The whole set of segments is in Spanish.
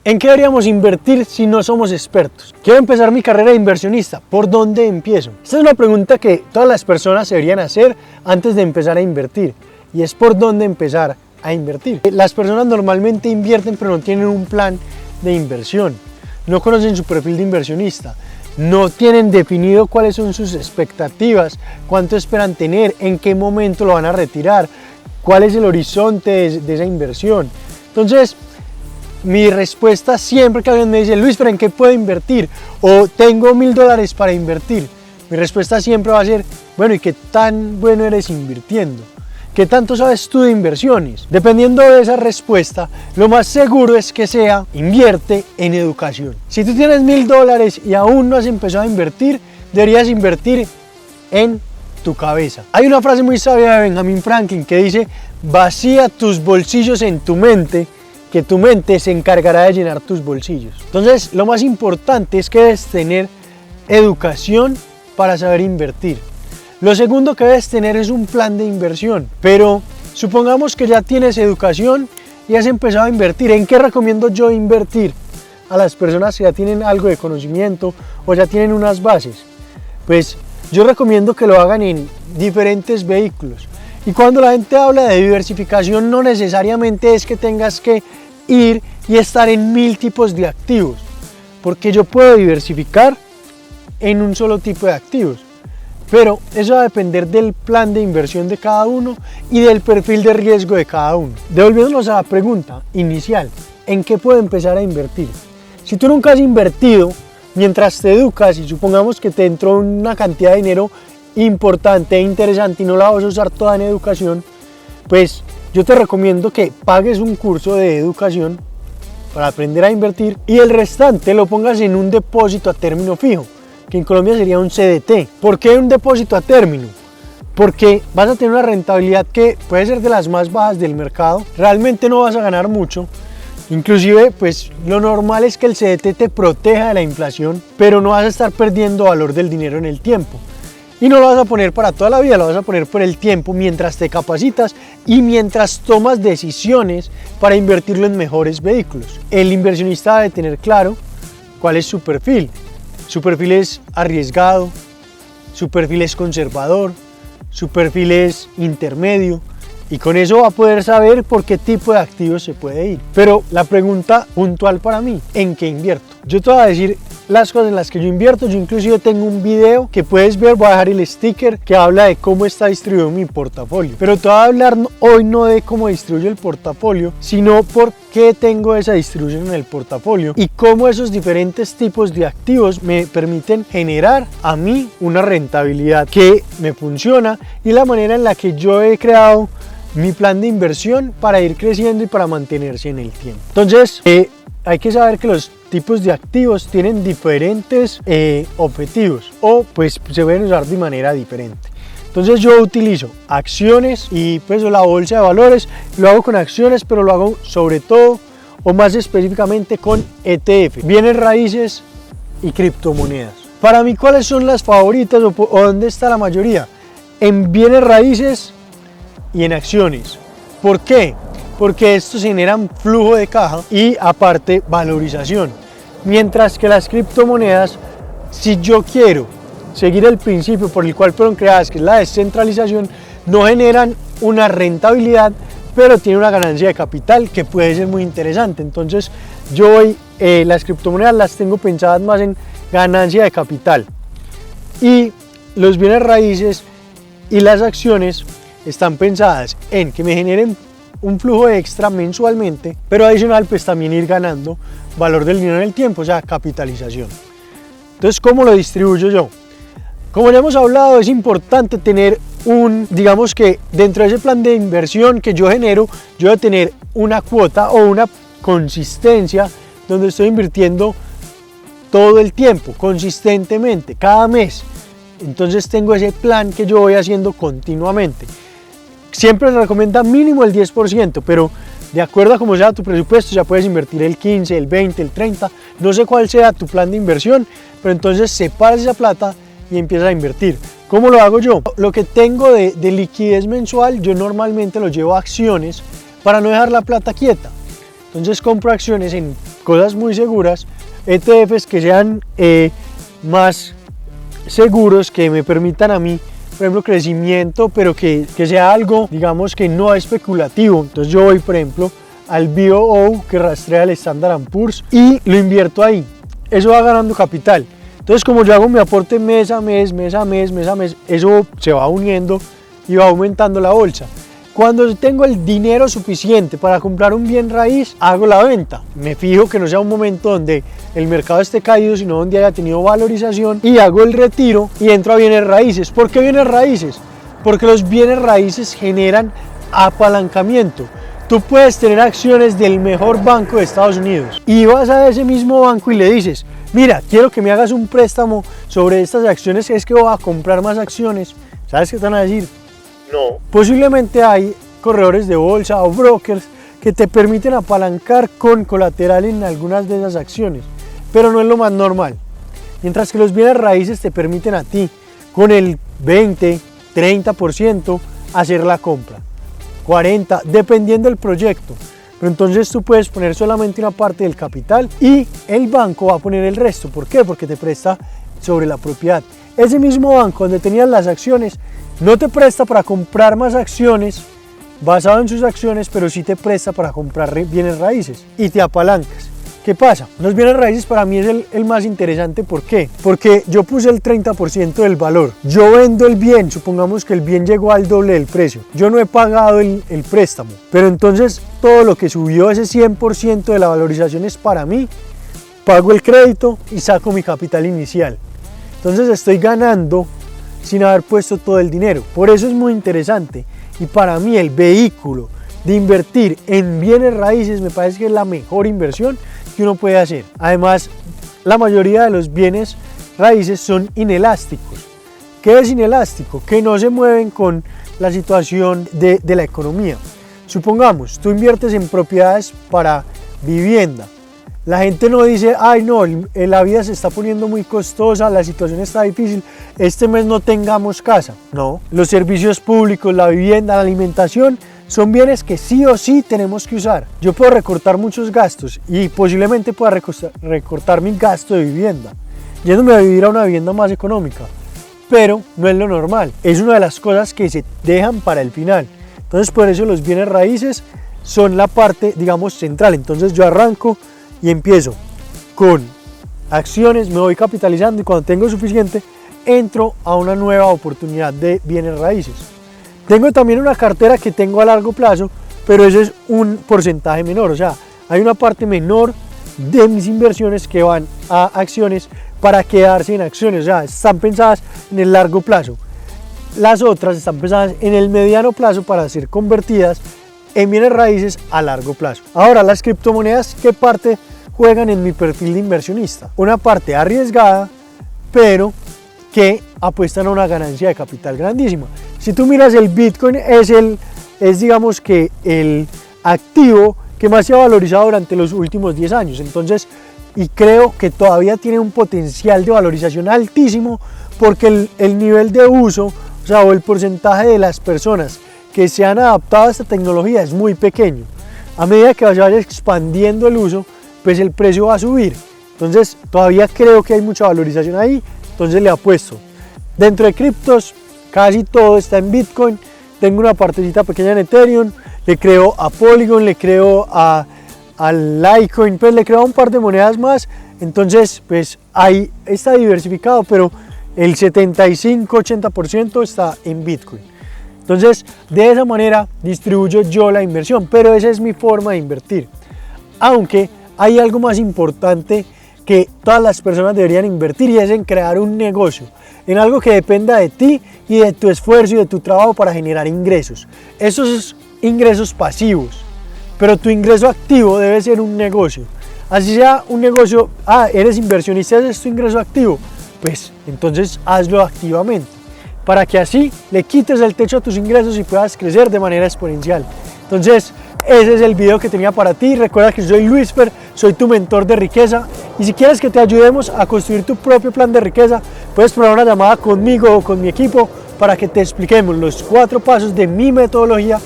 ¿En qué deberíamos invertir si no somos expertos? Quiero empezar mi carrera de inversionista. ¿Por dónde empiezo? Esta es una pregunta que todas las personas deberían hacer antes de empezar a invertir. Y es ¿por dónde empezar a invertir? Las personas normalmente invierten pero no tienen un plan de inversión. No conocen su perfil de inversionista. No tienen definido cuáles son sus expectativas, cuánto esperan tener, en qué momento lo van a retirar, cuál es el horizonte de esa inversión. Entonces, mi respuesta siempre que alguien me dice, Luis, ¿pero en qué puedo invertir? O tengo $1000 para invertir. Mi respuesta siempre va a ser, bueno, ¿y qué tan bueno eres invirtiendo? ¿Qué tanto sabes tú de inversiones? Dependiendo de esa respuesta, lo más seguro es que sea, invierte en educación. Si tú tienes $1000 y aún no has empezado a invertir, deberías invertir en tu cabeza. Hay una frase muy sabia de Benjamin Franklin que dice, vacía tus bolsillos en tu mente, que tu mente se encargará de llenar tus bolsillos. Entonces, lo más importante es que debes tener educación para saber invertir. Lo segundo que debes tener es un plan de inversión. Pero supongamos que ya tienes educación y has empezado a invertir. ¿En qué recomiendo yo invertir a las personas que ya tienen algo de conocimiento o ya tienen unas bases? Pues yo recomiendo que lo hagan en diferentes vehículos. Y cuando la gente habla de diversificación, no necesariamente es que tengas que ir y estar en 1000 tipos de activos, porque yo puedo diversificar en un solo tipo de activos, pero eso va a depender del plan de inversión de cada uno y del perfil de riesgo de cada uno. Devolviéndonos a la pregunta inicial, ¿en qué puedo empezar a invertir? Si tú nunca has invertido, mientras te educas y supongamos que te entró una cantidad de dinero importante e interesante y no la vas a usar toda en educación, pues yo te recomiendo que pagues un curso de educación para aprender a invertir y el restante lo pongas en un depósito a término fijo, que en Colombia sería un CDT. ¿Por qué un depósito a término? Porque vas a tener una rentabilidad que puede ser de las más bajas del mercado, realmente no vas a ganar mucho. Inclusive, pues lo normal es que el CDT te proteja de la inflación, pero no vas a estar perdiendo valor del dinero en el tiempo. Y no lo vas a poner para toda la vida, lo vas a poner por el tiempo mientras te capacitas y mientras tomas decisiones para invertirlo en mejores vehículos. El inversionista debe tener claro cuál es su perfil. Su perfil es arriesgado, su perfil es conservador, su perfil es intermedio. Y con eso va a poder saber por qué tipo de activos se puede ir. Pero la pregunta puntual para mí, ¿en qué invierto? Yo te voy a decir las cosas en las que yo invierto. Yo inclusive tengo un video que puedes ver, voy a dejar el sticker que habla de cómo está distribuido mi portafolio. Pero te voy a hablar hoy no de cómo distribuyo el portafolio, sino por qué tengo esa distribución en el portafolio y cómo esos diferentes tipos de activos me permiten generar a mí una rentabilidad que me funciona y la manera en la que yo he creado mi plan de inversión para ir creciendo y para mantenerse en el tiempo. Entonces, hay que saber que los tipos de activos tienen diferentes objetivos o pues se pueden usar de manera diferente. Entonces yo utilizo acciones y pues la bolsa de valores, lo hago con acciones, pero lo hago sobre todo o más específicamente con ETF, bienes raíces y criptomonedas. Para mí, ¿cuáles son las favoritas o dónde está la mayoría? En bienes raíces y en acciones. ¿Por qué? Porque estos generan flujo de caja y aparte valorización. Mientras que las criptomonedas, si yo quiero seguir el principio por el cual fueron creadas, que es la descentralización, no generan una rentabilidad, pero tiene una ganancia de capital que puede ser muy interesante. Entonces yo hoy las criptomonedas las tengo pensadas más en ganancia de capital y los bienes raíces y las acciones están pensadas en que me generen un flujo extra mensualmente, pero adicional pues también ir ganando valor del dinero en el tiempo, o sea, capitalización. Entonces, ¿cómo lo distribuyo yo? Como ya hemos hablado, es importante tener digamos que dentro de ese plan de inversión que yo genero, yo debo tener una cuota o una consistencia donde estoy invirtiendo todo el tiempo, consistentemente, cada mes. Entonces tengo ese plan que yo voy haciendo continuamente. Siempre se recomienda mínimo el 10%, pero de acuerdo a cómo sea tu presupuesto, ya puedes invertir el 15, el 20, el 30, no sé cuál sea tu plan de inversión, pero entonces separas esa plata y empiezas a invertir. ¿Cómo lo hago yo? Lo que tengo de liquidez mensual, yo normalmente lo llevo a acciones para no dejar la plata quieta. Entonces compro acciones en cosas muy seguras, ETFs que sean más seguros, que me permitan a mí, por ejemplo, crecimiento, pero que sea algo, digamos, que no especulativo. Entonces yo voy, por ejemplo, al BOO, que rastrea el Standard & Poor's, y lo invierto ahí. Eso va ganando capital. Entonces, como yo hago mi aporte mes a mes, eso se va uniendo y va aumentando la bolsa. Cuando tengo el dinero suficiente para comprar un bien raíz, hago la venta. Me fijo que no sea un momento donde el mercado esté caído, sino donde haya tenido valorización, y hago el retiro y entro a bienes raíces. ¿Por qué bienes raíces? Porque los bienes raíces generan apalancamiento. Tú puedes tener acciones del mejor banco de Estados Unidos y vas a ese mismo banco y le dices: mira, quiero que me hagas un préstamo sobre estas acciones, es que voy a comprar más acciones. ¿Sabes qué te van a decir? No. Posiblemente hay corredores de bolsa o brokers que te permiten apalancar con colateral en algunas de esas acciones, pero no es lo más normal. Mientras que los bienes raíces te permiten a ti, con el 20, 30%, hacer la compra. 40, dependiendo del proyecto. Pero entonces tú puedes poner solamente una parte del capital y el banco va a poner el resto. ¿Por qué? Porque te presta sobre la propiedad. Ese mismo banco donde tenías las acciones no te presta para comprar más acciones basado en sus acciones, pero sí te presta para comprar bienes raíces y te apalancas. ¿Qué pasa? Los bienes raíces para mí es el más interesante. ¿Por qué? Porque yo puse el 30% del valor. Yo vendo el bien, supongamos que el bien llegó al doble del precio. Yo no he pagado el préstamo, pero entonces todo lo que subió, ese 100% de la valorización, es para mí. Pago el crédito y saco mi capital inicial. Entonces estoy ganando sin haber puesto todo el dinero. Por eso es muy interesante. Y para mí el vehículo de invertir en bienes raíces me parece que es la mejor inversión que uno puede hacer. Además, la mayoría de los bienes raíces son inelásticos. ¿Qué es inelástico? Que no se mueven con la situación de la economía. Supongamos, tú inviertes en propiedades para vivienda. La gente no dice: ay no, la vida se está poniendo muy costosa, la situación está difícil, este mes no tengamos casa. No, los servicios públicos, la vivienda, la alimentación, son bienes que sí o sí tenemos que usar. Yo puedo recortar muchos gastos y posiblemente pueda recortar mi gasto de vivienda, yéndome a vivir a una vivienda más económica, pero no es lo normal. Es una de las cosas que se dejan para el final. Entonces por eso los bienes raíces son la parte, digamos, central. Entonces yo arranco y empiezo con acciones, me voy capitalizando y cuando tengo suficiente entro a una nueva oportunidad de bienes raíces. Tengo también una cartera que tengo a largo plazo, pero eso es un porcentaje menor. O sea, hay una parte menor de mis inversiones que van a acciones para quedarse en acciones. O sea, están pensadas en el largo plazo. Las otras están pensadas en el mediano plazo para ser convertidas en bienes raíces a largo plazo. Ahora, las criptomonedas, ¿qué parte juegan en mi perfil de inversionista? Una parte arriesgada, pero que apuestan a una ganancia de capital grandísima. Si tú miras, el Bitcoin es digamos que el activo que más se ha valorizado durante los últimos 10 años. Entonces, y creo que todavía tiene un potencial de valorización altísimo porque el nivel de uso, o sea, o el porcentaje de las personas que se han adaptado a esta tecnología es muy pequeño. A medida que vaya expandiendo el uso, pues el precio va a subir. Entonces, todavía creo que hay mucha valorización ahí. Entonces le apuesto. Dentro de criptos, casi todo está en Bitcoin. Tengo una partecita pequeña en Ethereum. Le creo a Polygon, le creo a Litecoin, pues le creo a un par de monedas más. Entonces, pues ahí está diversificado, pero el 75-80% está en Bitcoin. Entonces, de esa manera distribuyo yo la inversión, pero esa es mi forma de invertir. Aunque hay algo más importante que todas las personas deberían invertir, y es en crear un negocio, en algo que dependa de ti y de tu esfuerzo y de tu trabajo para generar ingresos. Esos ingresos pasivos, pero tu ingreso activo debe ser un negocio. Así sea un negocio, eres inversionista, ese es tu ingreso activo, pues entonces hazlo activamente, para que así le quites el techo a tus ingresos y puedas crecer de manera exponencial. Entonces, ese es el video que tenía para ti. Recuerda que soy Luisfer, soy tu mentor de riqueza, y si quieres que te ayudemos a construir tu propio plan de riqueza, puedes probar una llamada conmigo o con mi equipo para que te expliquemos los 4 pasos de mi metodología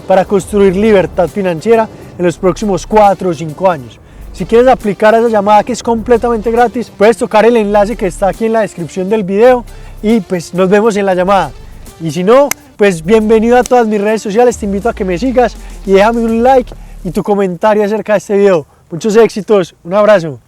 para construir libertad financiera en los próximos 4 o 5 años. Si quieres aplicar a esa llamada que es completamente gratis, puedes tocar el enlace que está aquí en la descripción del video y pues nos vemos en la llamada. Y si no, pues bienvenido a todas mis redes sociales, te invito a que me sigas y déjame un like y tu comentario acerca de este video. Muchos éxitos, un abrazo.